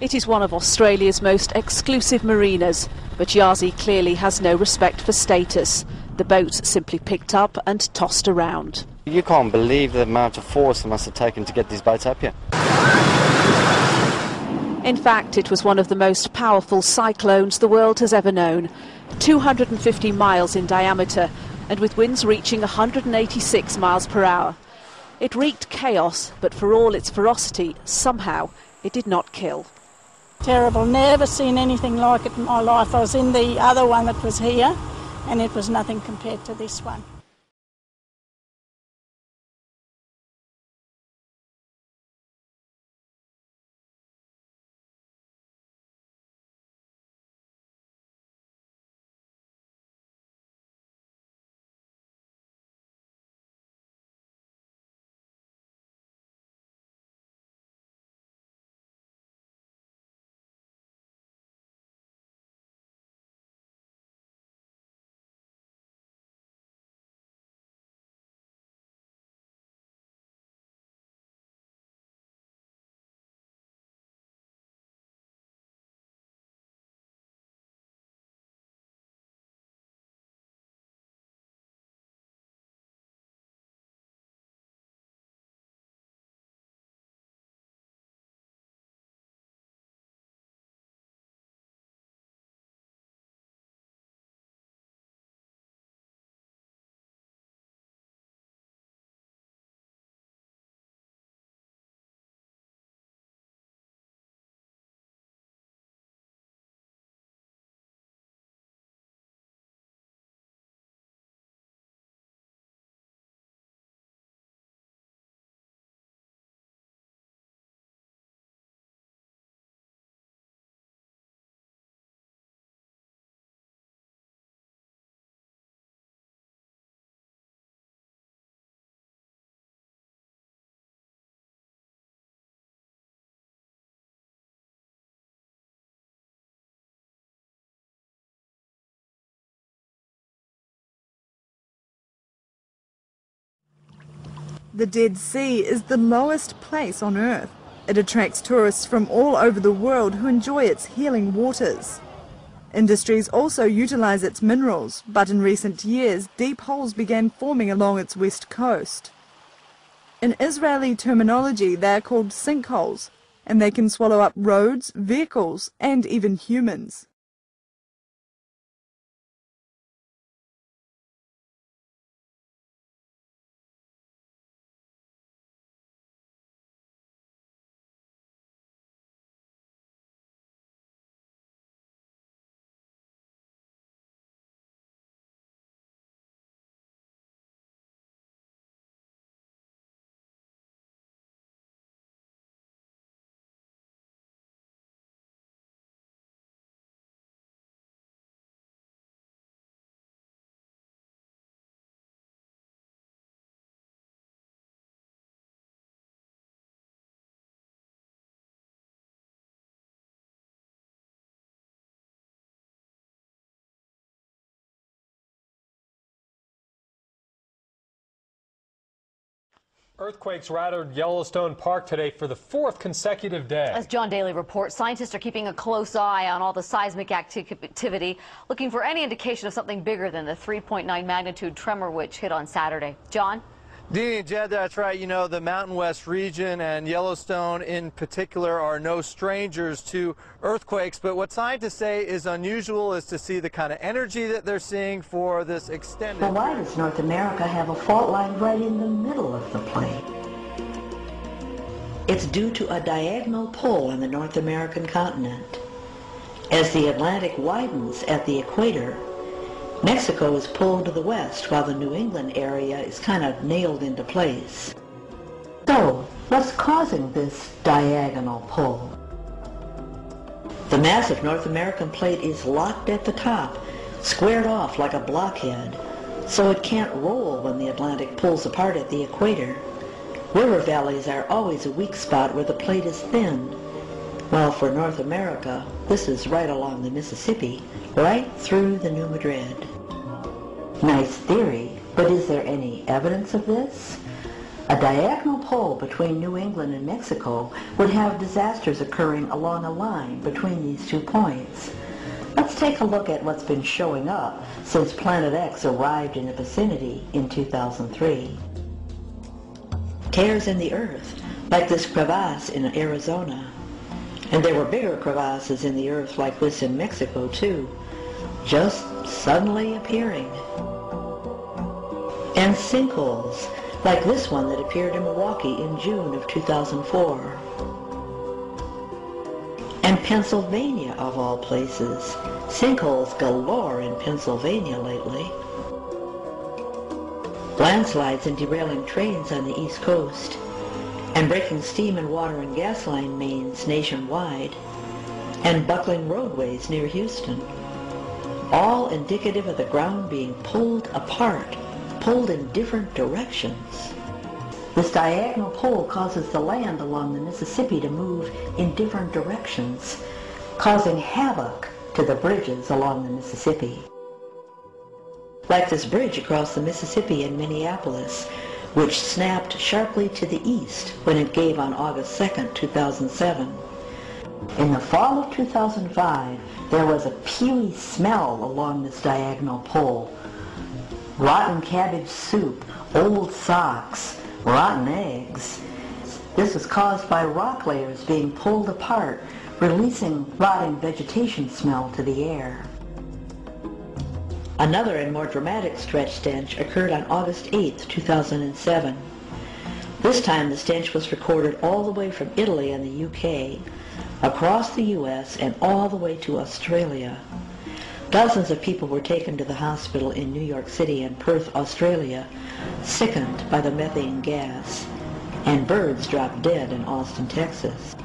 It is one of Australia's most exclusive marinas, but Yazzie clearly has no respect for status. The boat's simply picked up and tossed around. You can't believe the amount of force it must have taken to get these boats up here. In fact, it was one of the most powerful cyclones the world has ever known, 250 miles in diameter and with winds reaching 186 miles per hour. It wreaked chaos, but for all its ferocity, somehow it did not kill. Terrible, never seen anything like it in my life. I was in the other one that was here and it was nothing compared to this one. The Dead Sea is the lowest place on Earth. It attracts tourists from all over the world who enjoy its healing waters. Industries also utilize its minerals, but in recent years, deep holes began forming along its west coast. In Israeli terminology, they are called sinkholes, and they can swallow up roads, vehicles, and even humans. Earthquakes rattled Yellowstone Park today for the fourth consecutive day. As John Daly reports, scientists are keeping a close eye on all the seismic activity, looking for any indication of something bigger than the 3.9 magnitude tremor which hit on Saturday. John? Deanie and Jed, that's right. You know, the Mountain West region and Yellowstone in particular are no strangers to earthquakes. But what scientists say is unusual is to see the kind of energy that they're seeing for this extended... Well, why does North America have a fault line right in the middle of the plate? It's due to a diagonal pull on the North American continent. As the Atlantic widens at the equator, Mexico is pulled to the west while the New England area is kind of nailed into place. So, what's causing this diagonal pull? The massive North American plate is locked at the top, squared off like a blockhead, so it can't roll when the Atlantic pulls apart at the equator. River valleys are always a weak spot where the plate is thin. Well, for North America, this is right along the Mississippi, right through the New Madrid. Nice theory, but is there any evidence of this? A diagonal pole between New England and Mexico would have disasters occurring along a line between these 2 points. Let's take a look at what's been showing up since Planet X arrived in the vicinity in 2003. Tears in the earth, like this crevasse in Arizona. And there were bigger crevasses in the earth like this in Mexico too, just suddenly appearing. And sinkholes, like this one that appeared in Milwaukee in June of 2004. And Pennsylvania, of all places. Sinkholes galore in Pennsylvania lately. Landslides and derailing trains on the East Coast, and breaking steam and water and gas line mains nationwide, and buckling roadways near Houston. All indicative of the ground being pulled apart, pulled in different directions. This diagonal pole causes the land along the Mississippi to move in different directions, causing havoc to the bridges along the Mississippi. Like this bridge across the Mississippi in Minneapolis, which snapped sharply to the east when it gave on August 2nd, 2007. In the fall of 2005, there was a pewy smell along this diagonal pole. Rotten cabbage soup, old socks, rotten eggs. This was caused by rock layers being pulled apart, releasing rotting vegetation smell to the air. Another and more dramatic stretch stench occurred on August 8, 2007. This time the stench was recorded all the way from Italy and the UK, across the US, and all the way to Australia. Dozens of people were taken to the hospital in New York City and Perth, Australia, sickened by the methane gas, and birds dropped dead in Austin, Texas.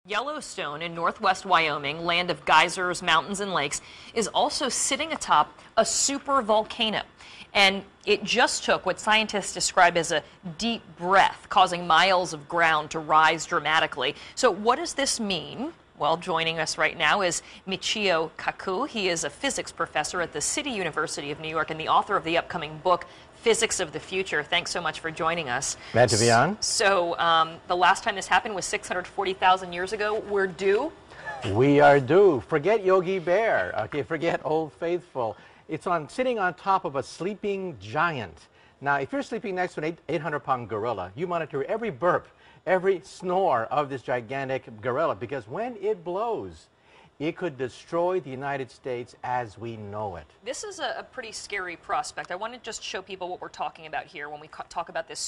Yellowstone in northwest Wyoming, land of geysers, mountains, and lakes, is also sitting atop a super volcano. And it just took what scientists describe as a deep breath, causing miles of ground to rise dramatically. So what does this mean? Well, joining us right now is Michio Kaku. He is a physics professor at the City University of New York and the author of the upcoming book, Physics of the Future. Thanks so much for joining us. Glad to be on. So the last time this happened was 640,000 years ago. We're due? We are due. Forget Yogi Bear. Okay, forget Old Faithful. It's sitting on top of a sleeping giant. Now, if you're sleeping next to an 800-pound gorilla, you monitor every burp, every snore of this gigantic gorilla, because when it blows, it could destroy the United States as we know it. This is a pretty scary prospect. I want to just show people what we're talking about here when we talk about this